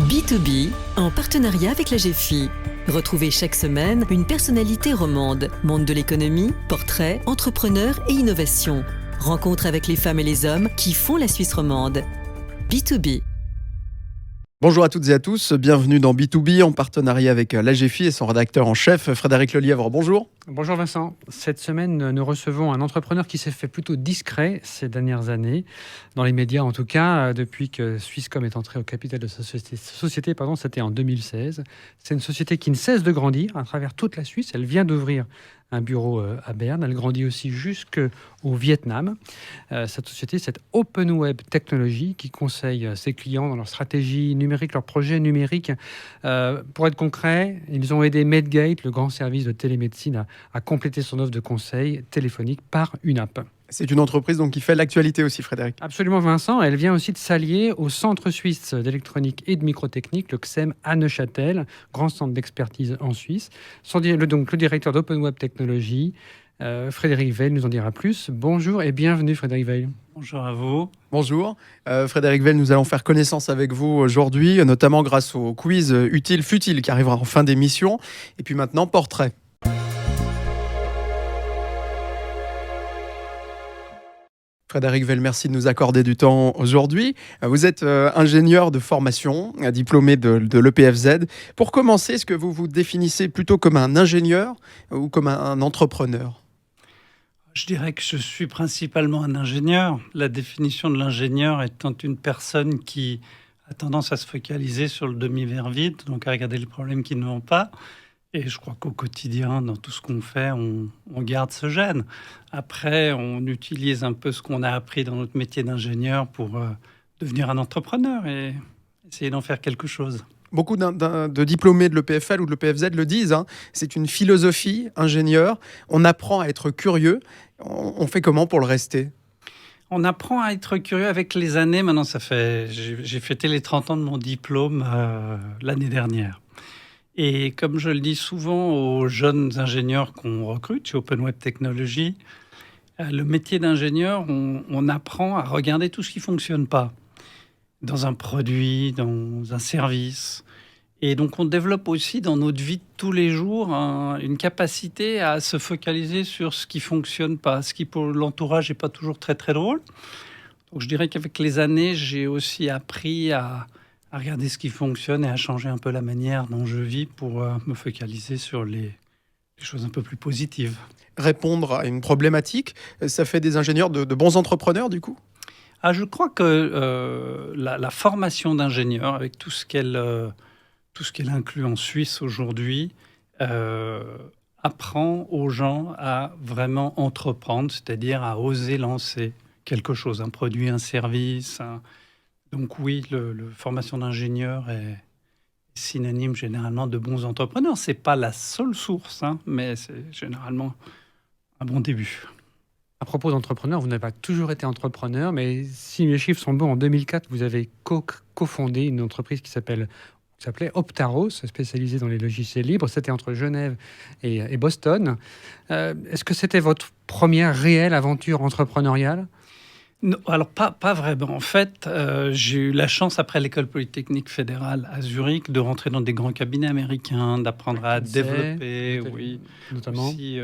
B2B, en partenariat avec la GFI. Retrouvez chaque semaine une personnalité romande, monde de l'économie, portrait, entrepreneur et innovation. Rencontre avec les femmes et les hommes qui font la Suisse romande. B2B. Bonjour à toutes et à tous, bienvenue dans B2B en partenariat avec la GFI et son rédacteur en chef Frédéric Lelièvre. Bonjour. Bonjour Vincent. Cette semaine, nous recevons un entrepreneur qui s'est fait plutôt discret ces dernières années, dans les médias en tout cas, depuis que Swisscom est entré au capital de sa société, c'était en 2016. C'est une société qui ne cesse de grandir à travers toute la Suisse. Elle vient d'ouvrir un bureau à Berne. Elle grandit aussi jusqu'au Vietnam. Cette société, c'est Open Web Technology, qui conseille ses clients dans leur stratégie numérique, leurs projets numériques. Pour être concret, ils ont aidé Medgate, le grand service de télémédecine, à compléter son offre de conseil téléphonique par une app. C'est une entreprise donc qui fait l'actualité aussi, Frédéric. Absolument, Vincent. Elle vient aussi de s'allier au Centre suisse d'électronique et de microtechnique, le CSEM à Neuchâtel, grand centre d'expertise en Suisse. Donc, le directeur d'Open Web Technology, Frédéric Weil, nous en dira plus. Bonjour et bienvenue, Frédéric Weil. Bonjour à vous. Bonjour. Frédéric Weil, nous allons faire connaissance avec vous aujourd'hui, notamment grâce au quiz Utile-Futile qui arrivera en fin d'émission. Et puis maintenant, portrait. Frédéric Weil, merci de nous accorder du temps aujourd'hui. Vous êtes ingénieur de formation, diplômé de l'EPFZ. Pour commencer, est-ce que vous vous définissez plutôt comme un ingénieur ou comme un entrepreneur ? Je dirais que je suis principalement un ingénieur. La définition de l'ingénieur étant une personne qui a tendance à se focaliser sur le demi-verre vide, donc à regarder les problèmes qui ne vont pas. Et je crois qu'au quotidien, dans tout ce qu'on fait, on garde ce gène. Après, on utilise un peu ce qu'on a appris dans notre métier d'ingénieur pour devenir un entrepreneur et essayer d'en faire quelque chose. Beaucoup de diplômés de l'EPFL ou de l'EPFZ le disent, hein. C'est une philosophie ingénieur. On apprend à être curieux. On fait comment pour le rester ? On apprend à être curieux avec les années. Maintenant, j'ai fêté les 30 ans de mon diplôme l'année dernière. Et comme je le dis souvent aux jeunes ingénieurs qu'on recrute chez Open Web Technology, le métier d'ingénieur, on apprend à regarder tout ce qui ne fonctionne pas dans un produit, dans un service. Et donc, on développe aussi dans notre vie de tous les jours une capacité à se focaliser sur ce qui ne fonctionne pas, ce qui pour l'entourage n'est pas toujours très, très drôle. Donc, je dirais qu'avec les années, j'ai aussi appris à regarder ce qui fonctionne et à changer un peu la manière dont je vis pour me focaliser sur les choses un peu plus positives. Répondre à une problématique, ça fait des ingénieurs de bons entrepreneurs du coup ? Je crois que la formation d'ingénieur, avec tout ce qu'elle inclut en Suisse aujourd'hui, apprend aux gens à vraiment entreprendre, c'est-à-dire à oser lancer quelque chose, un produit, un service. Donc oui, la formation d'ingénieur est synonyme généralement de bons entrepreneurs. Ce n'est pas la seule source, mais c'est généralement un bon début. À propos d'entrepreneur, vous n'avez pas toujours été entrepreneur, mais si mes chiffres sont bons, en 2004, vous avez cofondé une entreprise qui s'appelait Optaros, spécialisée dans les logiciels libres. C'était entre Genève et Boston. Est-ce que c'était votre première réelle aventure entrepreneuriale ? Non, alors pas vraiment. En fait, j'ai eu la chance, après l'école polytechnique fédérale à Zurich, de rentrer dans des grands cabinets américains, d'apprendre à développer, notamment aussi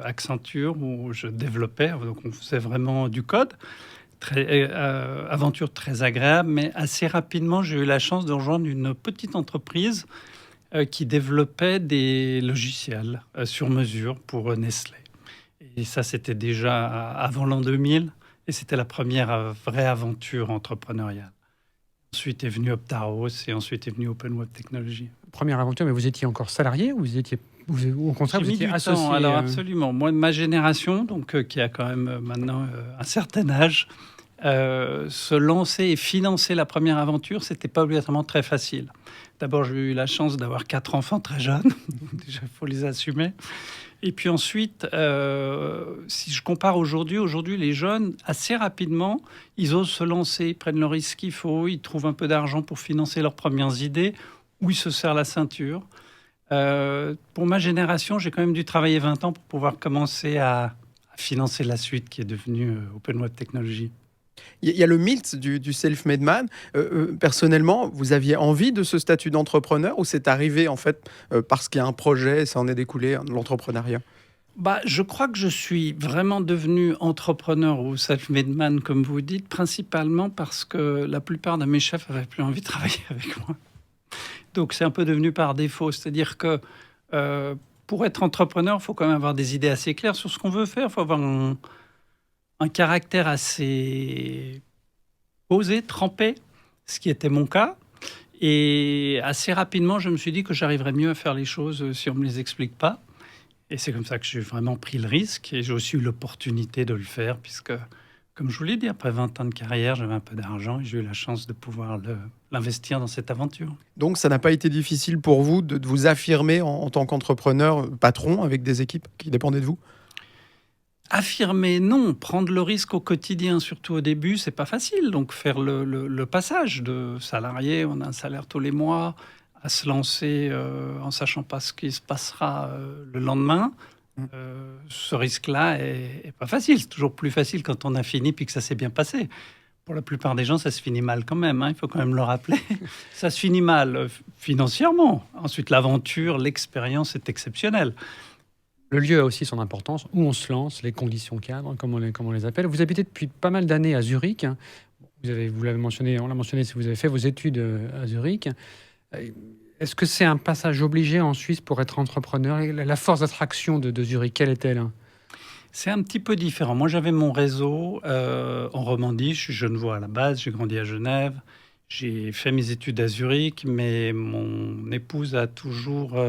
Accenture, où je développais, donc on faisait vraiment du code. Aventure très agréable, mais assez rapidement, j'ai eu la chance de rejoindre une petite entreprise qui développait des logiciels sur mesure pour Nestlé. Et ça, c'était déjà avant l'an 2000. Et c'était la première vraie aventure entrepreneuriale. Ensuite est venu Optaros et ensuite est venu Open Web Technology. Première aventure, mais vous étiez encore salarié ou au contraire, vous étiez associé ? Alors absolument. Moi, ma génération, donc, qui a quand même maintenant un certain âge, se lancer et financer la première aventure, c'était pas obligatoirement très facile. D'abord, j'ai eu la chance d'avoir 4 enfants très jeunes. Donc déjà, il faut les assumer. Et puis ensuite, si je compare aujourd'hui, les jeunes, assez rapidement, ils osent se lancer, ils prennent le risque qu'il faut, ils trouvent un peu d'argent pour financer leurs premières idées, ou ils se serrent la ceinture. Pour ma génération, j'ai quand même dû travailler 20 ans pour pouvoir commencer à financer la suite qui est devenue Open Web Technology. Il y a le mythe du self-made man. Personnellement, vous aviez envie de ce statut d'entrepreneur ou c'est arrivé en fait parce qu'il y a un projet et ça en est découlé de l'entrepreneuriat? Je crois que je suis vraiment devenu entrepreneur ou self-made man, comme vous dites, principalement parce que la plupart de mes chefs avaient plus envie de travailler avec moi. Donc c'est un peu devenu par défaut. C'est-à-dire que pour être entrepreneur, il faut quand même avoir des idées assez claires sur ce qu'on veut faire. Il faut avoir un caractère assez posé, trempé, ce qui était mon cas. Et assez rapidement, je me suis dit que j'arriverais mieux à faire les choses si on ne me les explique pas. Et c'est comme ça que j'ai vraiment pris le risque et j'ai aussi eu l'opportunité de le faire puisque, comme je vous l'ai dit, après 20 ans de carrière, j'avais un peu d'argent et j'ai eu la chance de pouvoir l'investir dans cette aventure. Donc ça n'a pas été difficile pour vous de vous affirmer en tant qu'entrepreneur, patron, avec des équipes qui dépendaient de vous? Affirmer, non. Prendre le risque au quotidien, surtout au début, c'est pas facile. Donc faire le passage de salarié, on a un salaire tous les mois, à se lancer en sachant pas ce qui se passera le lendemain, ce risque-là est pas facile. C'est toujours plus facile quand on a fini puis que ça s'est bien passé. Pour la plupart des gens, ça se finit mal quand même, hein, il faut quand même le rappeler. Ça se finit mal financièrement. Ensuite, l'aventure, l'expérience est exceptionnelle. Le lieu a aussi son importance, où on se lance, les conditions cadres, comme on les appelle. Vous habitez depuis pas mal d'années à Zurich. Vous l'avez mentionné, on l'a mentionné, si vous avez fait vos études à Zurich. Est-ce que c'est un passage obligé en Suisse pour être entrepreneur? La force d'attraction de Zurich, quelle est-elle? C'est un petit peu différent. Moi, j'avais mon réseau en Romandie. Je suis genevois à la base, j'ai grandi à Genève. J'ai fait mes études à Zurich, mais mon épouse a toujours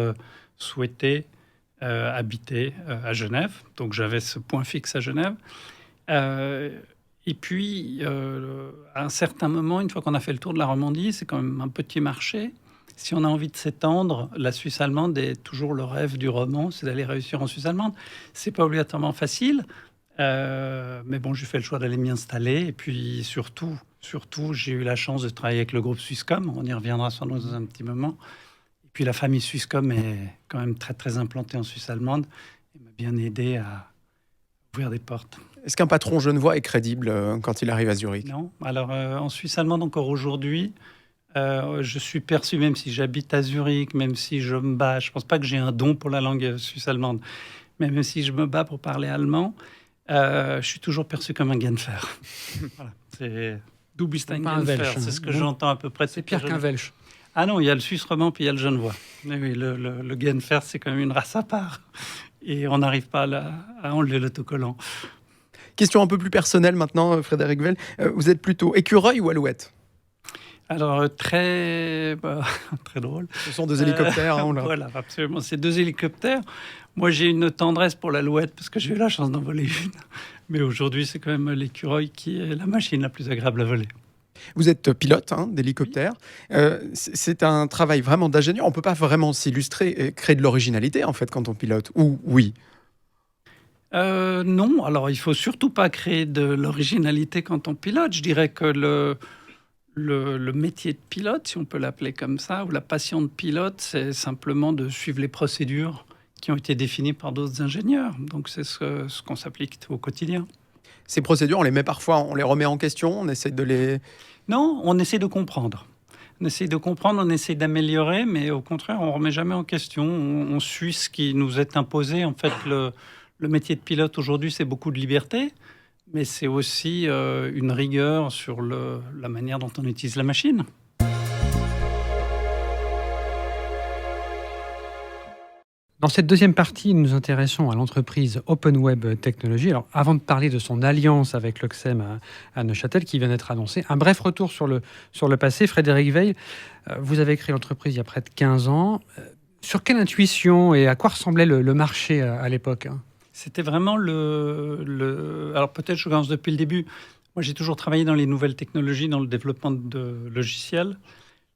souhaité habiter à Genève. Donc, j'avais ce point fixe à Genève. Et puis, à un certain moment, une fois qu'on a fait le tour de la Romandie, c'est quand même un petit marché. Si on a envie de s'étendre, la Suisse allemande est toujours le rêve du roman, c'est d'aller réussir en Suisse allemande. C'est pas obligatoirement facile, mais bon, j'ai fait le choix d'aller m'y installer. Et puis surtout, j'ai eu la chance de travailler avec le groupe Swisscom. On y reviendra sans doute dans un petit moment. Et puis la famille Swisscom est quand même très très implantée en Suisse allemande et m'a bien aidé à ouvrir des portes. Est-ce qu'un patron genevois est crédible quand il arrive à Zurich? Non. Alors en Suisse allemande encore aujourd'hui, je suis perçu, même si j'habite à Zurich, même si je me bats, je ne pense pas que j'ai un don pour la langue suisse-allemande, mais même si je me bats pour parler allemand, je suis toujours perçu comme un Genfer. Voilà, c'est Du bist ein Genfer, c'est ce que j'entends à peu près. C'est pire qu'un Welsh. Ah non, il y a le suisse roman, puis il y a le genevois. Mais oui, le Genfer, c'est quand même une race à part. Et on n'arrive pas à enlever l'autocollant. Question un peu plus personnelle maintenant, Frédéric Vell. Vous êtes plutôt écureuil ou alouette? Alors, très drôle. Ce sont deux hélicoptères. Voilà, absolument. C'est deux hélicoptères. Moi, j'ai une tendresse pour l'alouette parce que j'ai eu la chance d'en voler une. Mais aujourd'hui, c'est quand même l'écureuil qui est la machine la plus agréable à voler. Vous êtes pilote d'hélicoptère. C'est un travail vraiment d'ingénieur. On ne peut pas vraiment s'illustrer et créer de l'originalité, en fait, quand on pilote. Ou oui? Non. Alors, il ne faut surtout pas créer de l'originalité quand on pilote. Je dirais que le métier de pilote, si on peut l'appeler comme ça, ou la passion de pilote, c'est simplement de suivre les procédures qui ont été définies par d'autres ingénieurs. Donc c'est ce qu'on s'applique au quotidien. Ces procédures, on les remet en question, on essaie de les... Non, on essaie de comprendre. On essaie de comprendre, on essaie d'améliorer, mais au contraire, on ne remet jamais en question. On suit ce qui nous est imposé. En fait, le métier de pilote aujourd'hui, c'est beaucoup de liberté. Mais c'est aussi une rigueur sur la manière dont on utilise la machine. Dans cette deuxième partie, nous nous intéressons à l'entreprise Open Web Technologies. Alors, avant de parler de son alliance avec l'Oxem à Neuchâtel, qui vient d'être annoncée, un bref retour sur le passé. Frédéric Vell, vous avez créé l'entreprise il y a près de 15 ans. Sur quelle intuition et à quoi ressemblait le marché à l'époque? C'était vraiment Alors peut-être je commence depuis le début. Moi, j'ai toujours travaillé dans les nouvelles technologies, dans le développement de logiciels.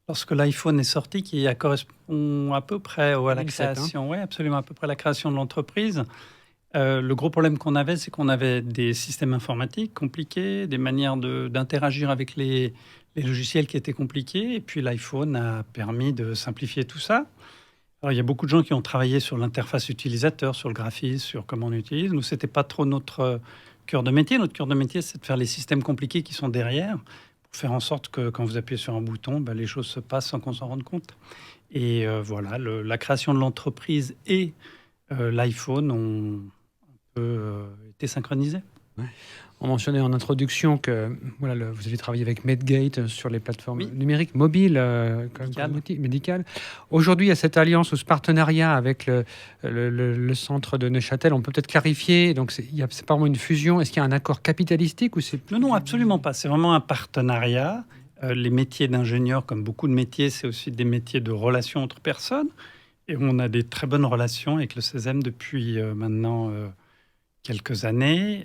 Lorsque l'iPhone est sorti, qui correspond à peu près à la création, oui, absolument, à peu près à la création de l'entreprise. Le gros problème qu'on avait, c'est qu'on avait des systèmes informatiques compliqués, des manières d'interagir avec les logiciels qui étaient compliqués. Et puis l'iPhone a permis de simplifier tout ça. Alors, il y a beaucoup de gens qui ont travaillé sur l'interface utilisateur, sur le graphisme, sur comment on utilise. Nous, ce n'était pas trop notre cœur de métier. Notre cœur de métier, c'est de faire les systèmes compliqués qui sont derrière, pour faire en sorte que quand vous appuyez sur un bouton, les choses se passent sans qu'on s'en rende compte. Et voilà, la création de l'entreprise et l'iPhone ont un peu été synchronisés. Ouais. On mentionnait en introduction que vous avez travaillé avec Medgate sur les plateformes numériques mobiles médicales. Aujourd'hui, il y a cette alliance ou ce partenariat avec le centre de Neuchâtel. On peut peut-être clarifier. Donc, c'est pas vraiment une fusion. Est-ce qu'il y a un accord capitalistique ou c'est... Non, absolument pas. C'est vraiment un partenariat. Les métiers d'ingénieur, comme beaucoup de métiers, c'est aussi des métiers de relations entre personnes. Et on a des très bonnes relations avec le CESEM depuis maintenant... quelques années,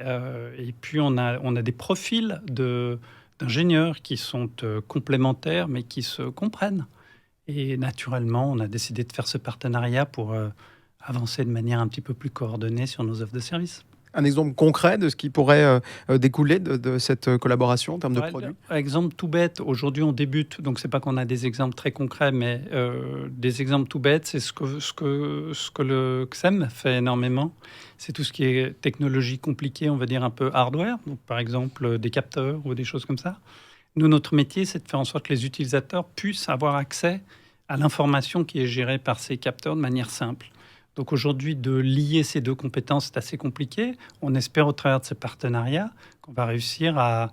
et puis on a des profils d'ingénieurs qui sont complémentaires, mais qui se comprennent. Et naturellement, on a décidé de faire ce partenariat pour avancer de manière un petit peu plus coordonnée sur nos offres de services. Un exemple concret de ce qui pourrait découler de cette collaboration en termes de produits? Exemple tout bête, aujourd'hui on débute, donc c'est pas qu'on a des exemples très concrets, mais des exemples tout bêtes, c'est ce que le XEM fait énormément. C'est tout ce qui est technologie compliquée, on va dire un peu hardware, donc par exemple des capteurs ou des choses comme ça. Nous, notre métier, c'est de faire en sorte que les utilisateurs puissent avoir accès à l'information qui est gérée par ces capteurs de manière simple. Donc aujourd'hui, de lier ces deux compétences, c'est assez compliqué. On espère au travers de ces partenariats qu'on va réussir à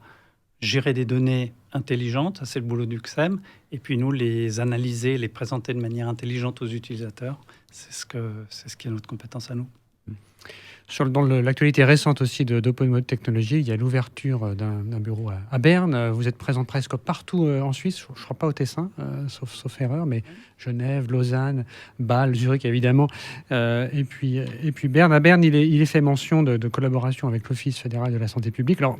gérer des données intelligentes, ça c'est le boulot du XEM, et puis nous les analyser, les présenter de manière intelligente aux utilisateurs. C'est ce qui est notre compétence à nous. Dans l'actualité récente aussi d'OpenWeb Technologies, il y a l'ouverture d'un bureau à Berne. Vous êtes présent presque partout en Suisse, je ne crois pas au Tessin, sauf erreur, mais Genève, Lausanne, Bâle, Zurich évidemment, et puis Berne. À Berne, il est fait mention de collaboration avec l'Office fédéral de la santé publique. Alors,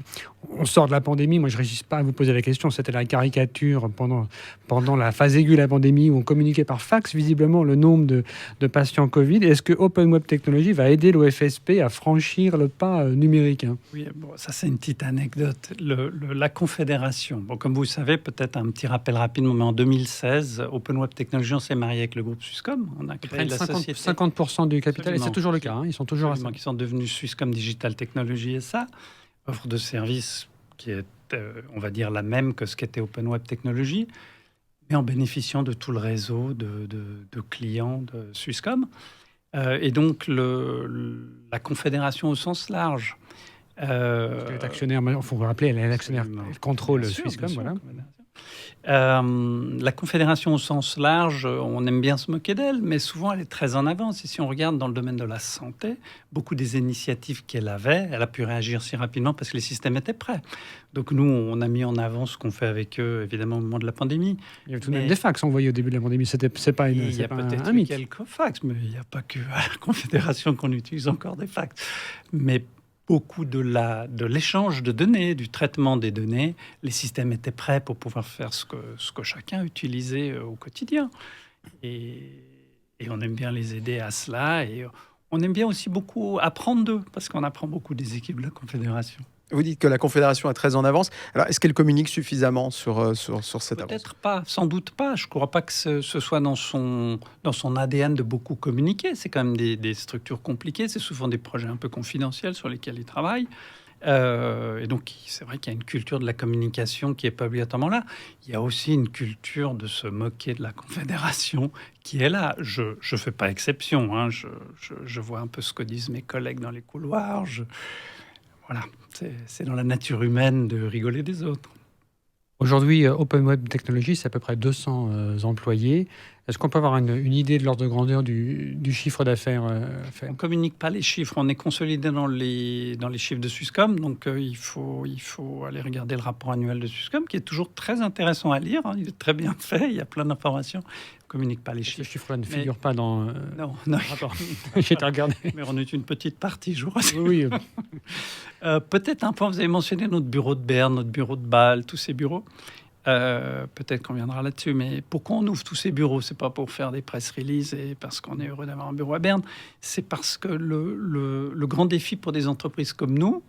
on sort de la pandémie, moi je ne résiste pas à vous poser la question, c'était la caricature pendant la phase aiguë de la pandémie où on communiquait par fax visiblement le nombre de patients Covid. Est-ce que OpenWeb Technologies va aider l'OFSP à franchir le pas numérique? Oui, ça c'est une petite anecdote. La Confédération, comme vous le savez, peut-être un petit rappel rapidement, mais en 2016, OpenWeb Technologies, on s'est marié avec le groupe Swisscom. On a créé la société. 50% du capital, et c'est toujours le cas. Ils sont toujours à ça. Qui sont devenus Swisscom Digital Technologies SA, offre de service qui est, on va dire, la même que ce qu'était OpenWeb Technologies, mais en bénéficiant de tout le réseau de clients de Swisscom. Et donc, la Confédération au sens large. Elle est actionnaire, il faut vous rappeler, elle est l'actionnaire, elle contrôle Swisscom. Voilà. La Confédération au sens large, on aime bien se moquer d'elle, mais souvent elle est très en avance. Et si on regarde dans le domaine de la santé, beaucoup des initiatives qu'elle avait, elle a pu réagir si rapidement parce que les systèmes étaient prêts. Donc nous, on a mis en avant ce qu'on fait avec eux, évidemment, au moment de la pandémie. Il y avait tout de même des fax envoyés au début de la pandémie. C'est pas il y a peut-être un mythe. Quelques fax, mais il n'y a pas que à la Confédération qu'on utilise encore des fax. Mais beaucoup de l'échange de données, du traitement des données, les systèmes étaient prêts pour pouvoir faire ce que chacun utilisait au quotidien. Et on aime bien les aider à cela. Et on aime bien aussi beaucoup apprendre d'eux, parce qu'on apprend beaucoup des équipes de la Confédération. Vous dites que la Confédération est très en avance. Alors, est-ce qu'elle communique suffisamment sur cette avance? Peut-être pas, sans doute pas. Je ne crois pas que ce soit dans son ADN de beaucoup communiquer. C'est quand même des structures compliquées. C'est souvent des projets un peu confidentiels sur lesquels ils travaillent. Et donc, c'est vrai qu'il y a une culture de la communication qui n'est pas obligatoirement là. Il y a aussi une culture de se moquer de la Confédération qui est là. Je ne fais pas exception. Hein. Je vois un peu ce que disent mes collègues dans les couloirs. Voilà, c'est dans la nature humaine de rigoler des autres. Aujourd'hui, OpenWeb Technologies, c'est à peu près 200 employés. Est-ce qu'on peut avoir une idée de l'ordre de grandeur du chiffre d'affaires fait? On ne communique pas les chiffres. On est consolidé dans les chiffres de Swisscom. Donc, il faut aller regarder le rapport annuel de Swisscom, qui est toujours très intéressant à lire. Hein. Il est très bien fait. Il y a plein d'informations. On ne communique pas les chiffres. Ces chiffres-là ne figurent pas dans... Non. Rapport. J'ai été regardé. Mais on est une petite partie, je vous rassure. Oui. Peut-être un point, vous avez mentionné notre bureau de Berne, notre bureau de Bâle, tous ces bureaux. Peut-être qu'on viendra là-dessus, mais pourquoi on ouvre tous ces bureaux? C'est pas pour faire des press releases et parce qu'on est heureux d'avoir un bureau à Berne. C'est parce que le grand défi pour des entreprises comme nous,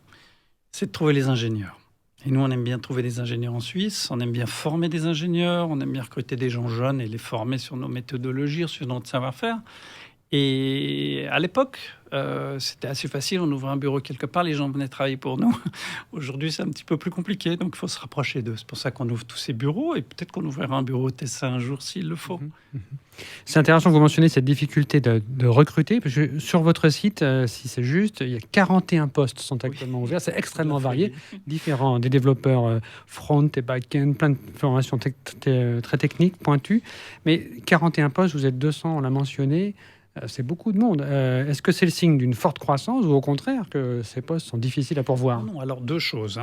c'est de trouver les ingénieurs. Et nous, on aime bien trouver des ingénieurs en Suisse, on aime bien former des ingénieurs, on aime bien recruter des gens jeunes et les former sur nos méthodologies, sur notre savoir-faire. Et à l'époque, c'était assez facile. On ouvrait un bureau quelque part, les gens venaient travailler pour nous. Aujourd'hui, c'est un petit peu plus compliqué, donc il faut se rapprocher d'eux. C'est pour ça qu'on ouvre tous ces bureaux, et peut-être qu'on ouvrira un bureau au Tessin un jour s'il le faut. C'est intéressant que vous mentionnez cette difficulté de recruter, parce que sur votre site, si c'est juste, il y a 41 postes sont actuellement ouverts. C'est extrêmement varié, différents, des développeurs front et back-end, plein de formations très techniques, pointues. Mais 41 postes, vous êtes 200, on l'a mentionné. C'est beaucoup de monde. Est-ce que c'est le signe d'une forte croissance ou au contraire que ces postes sont difficiles à pourvoir? Non, alors deux choses.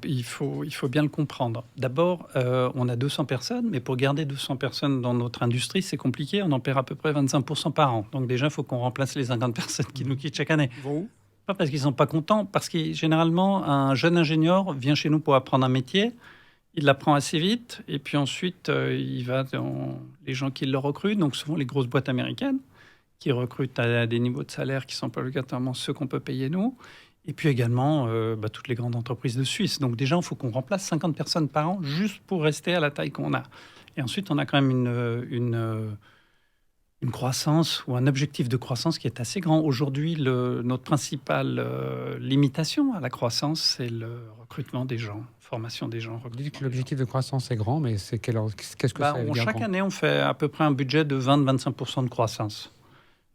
Il faut bien le comprendre. D'abord, on a 200 personnes, mais pour garder 200 personnes dans notre industrie, c'est compliqué. On en perd à peu près 25% par an. Donc déjà, il faut qu'on remplace les 50 personnes qui nous quittent chaque année. Ils vont où? Pas parce qu'ils ne sont pas contents, parce que généralement, un jeune ingénieur vient chez nous pour apprendre un métier. Il l'apprend assez vite, et puis ensuite, il va dans les gens qui le recrutent, donc souvent les grosses boîtes américaines, qui recrutent à des niveaux de salaire qui ne sont pas obligatoirement ceux qu'on peut payer nous. Et puis également, toutes les grandes entreprises de Suisse. Donc déjà, il faut qu'on remplace 50 personnes par an juste pour rester à la taille qu'on a. Et ensuite, on a quand même une croissance ou un objectif de croissance qui est assez grand. Aujourd'hui, notre principale limitation à la croissance, c'est le recrutement des gens, formation des gens. Vous dites que l'objectif de croissance est grand, mais qu'est-ce que ça veut dire chaque grand? année, on fait à peu près un budget de 20-25% de croissance.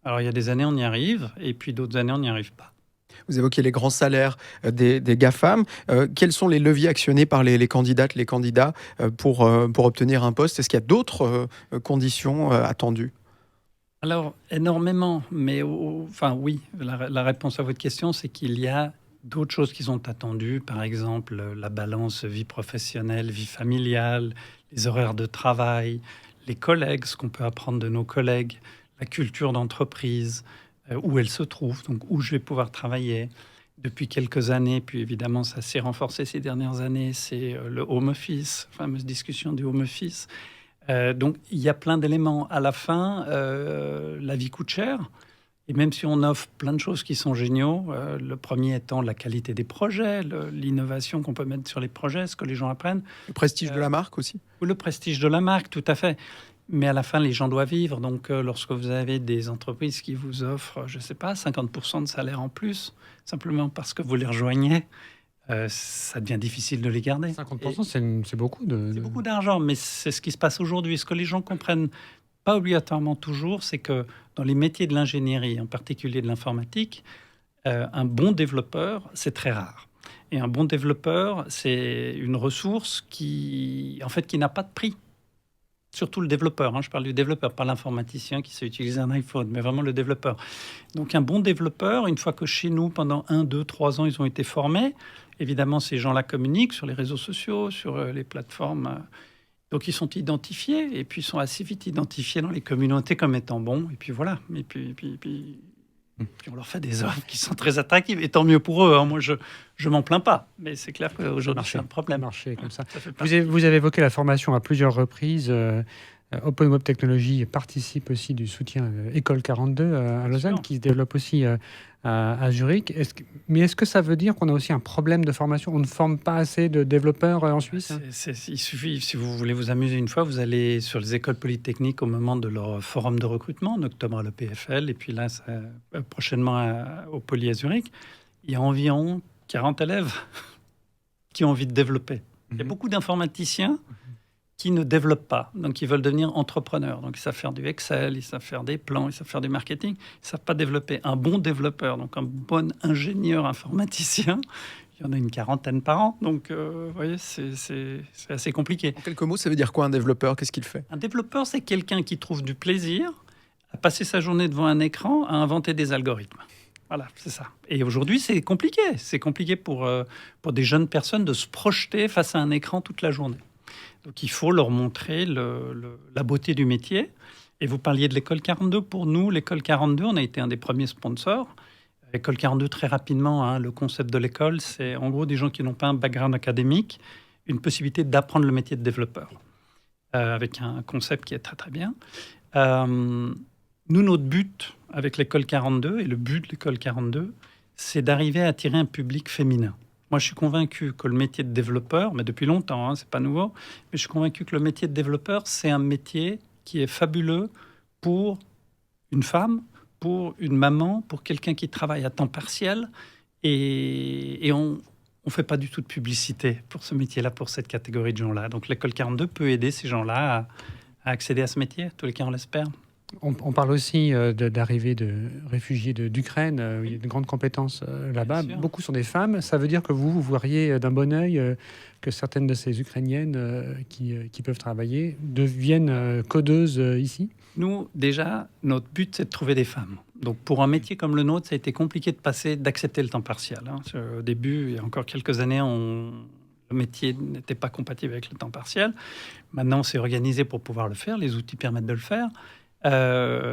Alors, il y a des années, on y arrive, et puis d'autres années, on n'y arrive pas. Vous évoquez les grands salaires des GAFAM. Quels sont les leviers actionnés par les candidates, les candidats pour obtenir un poste? Est-ce qu'il y a d'autres conditions attendues? Alors, énormément, mais oui, la réponse à votre question, c'est qu'il y a d'autres choses qui sont attendues, par exemple la balance vie professionnelle, vie familiale, les horaires de travail, les collègues, ce qu'on peut apprendre de nos collègues, la culture d'entreprise, où elle se trouve, donc où je vais pouvoir travailler. Depuis quelques années, puis évidemment ça s'est renforcé ces dernières années, c'est le home office, la fameuse discussion du home office. Donc il y a plein d'éléments. À la fin, la vie coûte cher. Et même si on offre plein de choses qui sont géniaux, le premier étant la qualité des projets, l'innovation qu'on peut mettre sur les projets, ce que les gens apprennent. Le prestige de la marque aussi? Ou le prestige de la marque, tout à fait. Mais à la fin, les gens doivent vivre. Donc, lorsque vous avez des entreprises qui vous offrent, je ne sais pas, 50% de salaire en plus, simplement parce que vous les rejoignez, ça devient difficile de les garder. 50%, c'est beaucoup. C'est beaucoup d'argent, mais c'est ce qui se passe aujourd'hui. Ce que les gens comprennent pas obligatoirement toujours, c'est que dans les métiers de l'ingénierie, en particulier de l'informatique, un bon développeur, c'est très rare. Et un bon développeur, c'est une ressource qui n'a pas de prix. Surtout le développeur, je parle du développeur, pas l'informaticien qui sait utiliser un iPhone, mais vraiment le développeur. Donc un bon développeur, une fois que chez nous, pendant 1, 2, 3 ans, ils ont été formés, évidemment, ces gens-là communiquent sur les réseaux sociaux, sur les plateformes. Donc ils sont identifiés, et puis ils sont assez vite identifiés dans les communautés comme étant bons. Et puis voilà, et puis on leur fait des offres qui sont très attractives, et tant mieux pour eux. Moi, je m'en plains pas, mais c'est clair qu'aujourd'hui, c'est un problème. Marché comme ça. Vous Vous avez évoqué la formation à plusieurs reprises. Open Web Technologies participe aussi du soutien École 42 à Lausanne, qui se développe aussi à Zurich. Est-ce que ça veut dire qu'on a aussi un problème de formation? On ne forme pas assez de développeurs en Suisse? Il suffit, si vous voulez vous amuser une fois, vous allez sur les écoles polytechniques au moment de leur forum de recrutement, en octobre à l'EPFL, et puis là, prochainement au Poly à Zurich. Il y a environ 40 élèves qui ont envie de développer. Il y a beaucoup d'informaticiens qui ne développent pas, donc ils veulent devenir entrepreneurs. Donc ils savent faire du Excel, ils savent faire des plans, ils savent faire du marketing, ils ne savent pas développer. Un bon développeur, donc un bon ingénieur informaticien, il y en a une 40aine par an. Donc vous voyez, c'est assez compliqué. En quelques mots, ça veut dire quoi un développeur? Qu'est-ce qu'il fait? Un développeur, c'est quelqu'un qui trouve du plaisir à passer sa journée devant un écran, à inventer des algorithmes. Voilà, c'est ça. Et aujourd'hui, c'est compliqué. C'est compliqué pour des jeunes personnes de se projeter face à un écran toute la journée. Donc, il faut leur montrer la beauté du métier. Et vous parliez de l'École 42. Pour nous, l'École 42, on a été un des premiers sponsors. L'École 42, très rapidement, le concept de l'école, c'est en gros des gens qui n'ont pas un background académique, une possibilité d'apprendre le métier de développeur, avec un concept qui est très, très bien. Nous, notre but avec l'École 42, et le but de l'École 42, c'est d'arriver à attirer un public féminin. Moi, je suis convaincu que le métier de développeur, mais depuis longtemps, c'est pas nouveau, mais je suis convaincu que le métier de développeur, c'est un métier qui est fabuleux pour une femme, pour une maman, pour quelqu'un qui travaille à temps partiel. Et on ne fait pas du tout de publicité pour ce métier-là, pour cette catégorie de gens-là. Donc l'école 42 peut aider ces gens-là à accéder à ce métier. En tous les cas, on l'espère. On parle aussi d'arrivée de réfugiés d'Ukraine. Il y a de grandes compétences là-bas. Beaucoup sont des femmes. Ça veut dire que vous voyez d'un bon œil que certaines de ces Ukrainiennes qui peuvent travailler deviennent codeuses ici? Nous, déjà, notre but, c'est de trouver des femmes. Donc, pour un métier comme le nôtre, ça a été compliqué d'accepter le temps partiel. Au début, il y a encore quelques années, le métier n'était pas compatible avec le temps partiel. Maintenant, on s'est organisé pour pouvoir le faire. Les outils permettent de le faire.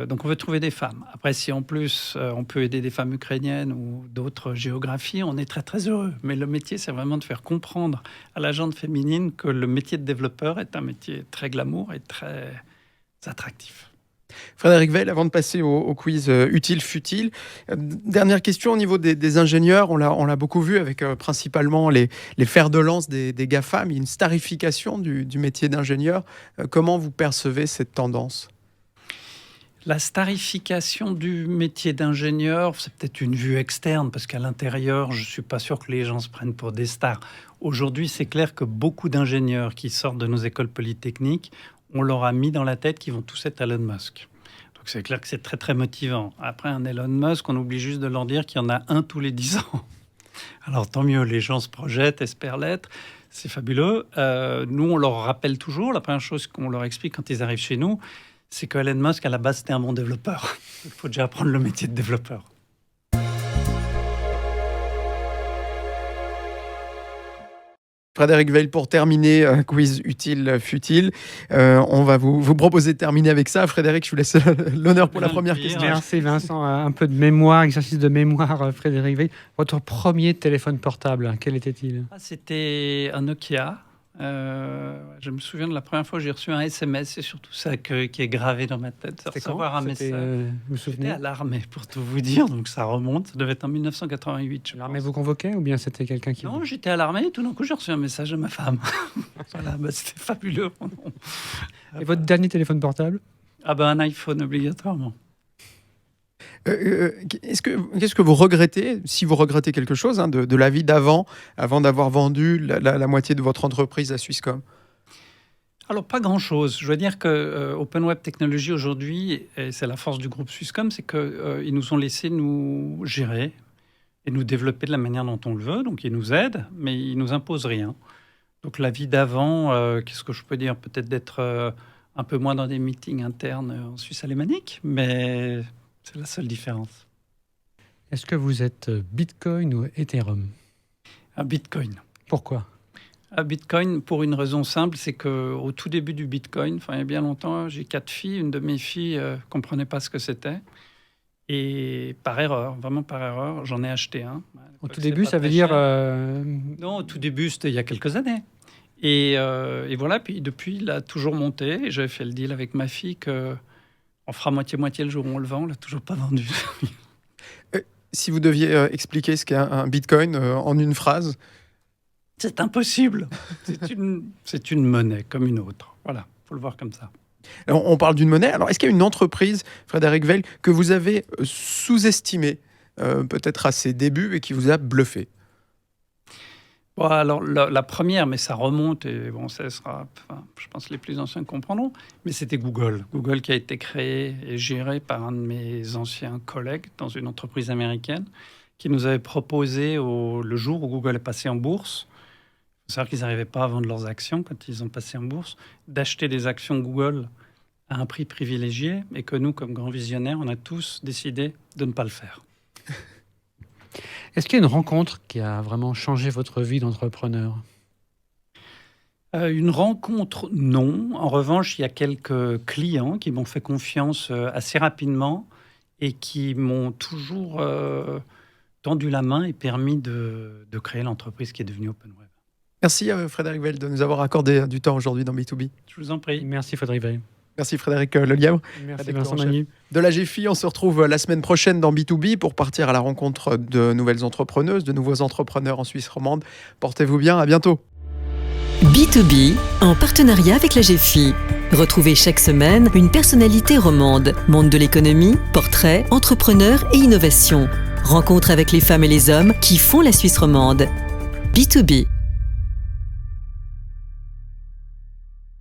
Donc on veut trouver des femmes. Après, si en plus on peut aider des femmes ukrainiennes ou d'autres géographies, on est très très heureux. Mais le métier, c'est vraiment de faire comprendre à la gente féminine que le métier de développeur est un métier très glamour et très attractif. Frédéric Weil, avant de passer au quiz utile-futile, dernière question au niveau des ingénieurs. On l'a beaucoup vu avec principalement les fers de lance des GAFAM. Il y a une starification du métier d'ingénieur. Comment vous percevez cette tendance ? La starification du métier d'ingénieur, c'est peut-être une vue externe, parce qu'à l'intérieur, je ne suis pas sûr que les gens se prennent pour des stars. Aujourd'hui, c'est clair que beaucoup d'ingénieurs qui sortent de nos écoles polytechniques, on leur a mis dans la tête qu'ils vont tous être Elon Musk. Donc c'est clair que c'est très très motivant. Après, un Elon Musk, on oublie juste de leur dire qu'il y en a un tous les 10 ans. Alors tant mieux, les gens se projettent, espèrent l'être. C'est fabuleux. Nous, on leur rappelle toujours, la première chose qu'on leur explique quand ils arrivent chez nous, c'est que Elon Musk, à la base, c'était un bon développeur. Il faut déjà apprendre le métier de développeur. Frédéric Weil, pour terminer, quiz utile-futile. On va vous proposer de terminer avec ça. Frédéric, je vous laisse l'honneur pour la première question. Merci Vincent. Un peu de mémoire, exercice de mémoire, Frédéric Weil. Votre premier téléphone portable, quel était-il ? C'était un Nokia. Je me souviens de la première fois que j'ai reçu un SMS, c'est surtout ça qui est gravé dans ma tête. C'était recevoir un message. Vous vous souvenez ? J'étais à l'armée, pour tout vous dire, donc ça remonte. Ça devait être en 1988. L'armée vous convoquait ou bien c'était quelqu'un qui... Non, j'étais à l'armée et tout d'un coup j'ai reçu un message de ma femme. Voilà, c'était fabuleux. Et votre dernier téléphone portable ? Un iPhone obligatoirement. Qu'est-ce que vous regrettez, si vous regrettez quelque chose, de la vie avant d'avoir vendu la moitié de votre entreprise à Swisscom ? Alors, pas grand-chose. Je veux dire que Open Web Technologies, aujourd'hui, et c'est la force du groupe Swisscom, c'est qu'ils nous ont laissé nous gérer et nous développer de la manière dont on le veut. Donc, ils nous aident, mais ils ne nous imposent rien. Donc, la vie d'avant, qu'est-ce que je peux dire ? Peut-être d'être un peu moins dans des meetings internes en Suisse alémanique, mais... c'est la seule différence. Est-ce que vous êtes Bitcoin ou Ethereum ? Bitcoin. Pourquoi ? Bitcoin, pour une raison simple, c'est qu'au tout début du Bitcoin, il y a bien longtemps, j'ai 4 filles. Une de mes filles ne comprenait pas ce que c'était. Et par erreur, vraiment par erreur, j'en ai acheté un. Au tout début, ça veut dire... Non, au tout début, c'était il y a quelques années. Et voilà, puis depuis, il a toujours monté. Et j'avais fait le deal avec ma fille que... on fera moitié-moitié le jour où on le vend, on l'a toujours pas vendu. Si vous deviez expliquer ce qu'est un Bitcoin en une phrase ? C'est impossible. C'est une monnaie comme une autre. Voilà, il faut le voir comme ça. Alors, on parle d'une monnaie. Alors, est-ce qu'il y a une entreprise, Frédéric Weil, que vous avez sous-estimée peut-être à ses débuts et qui vous a bluffé ? Bon, alors, la première, mais ça remonte, et bon, ça sera, je pense que les plus anciens comprendront, mais c'était Google. Google qui a été créé et géré par un de mes anciens collègues dans une entreprise américaine qui nous avait proposé, le jour où Google est passé en bourse, il faut savoir qu'ils n'arrivaient pas à vendre leurs actions quand ils ont passé en bourse, d'acheter des actions Google à un prix privilégié, et que nous, comme grands visionnaires, on a tous décidé de ne pas le faire. Est-ce qu'il y a une rencontre qui a vraiment changé votre vie d'entrepreneur ? Une rencontre, non. En revanche, il y a quelques clients qui m'ont fait confiance assez rapidement et qui m'ont toujours tendu la main et permis de créer l'entreprise qui est devenue Open Web. Merci Frédéric Weil de nous avoir accordé du temps aujourd'hui dans B2B. Je vous en prie. Merci Frédéric Weil. Merci Frédéric Lelièvre. Merci Vincent Magny. De la GFI, on se retrouve la semaine prochaine dans B2B pour partir à la rencontre de nouvelles entrepreneuses, de nouveaux entrepreneurs en Suisse romande. Portez-vous bien, à bientôt. B2B, en partenariat avec la GFI. Retrouvez chaque semaine une personnalité romande, monde de l'économie, portraits, entrepreneurs et innovation. Rencontre avec les femmes et les hommes qui font la Suisse romande. B2B.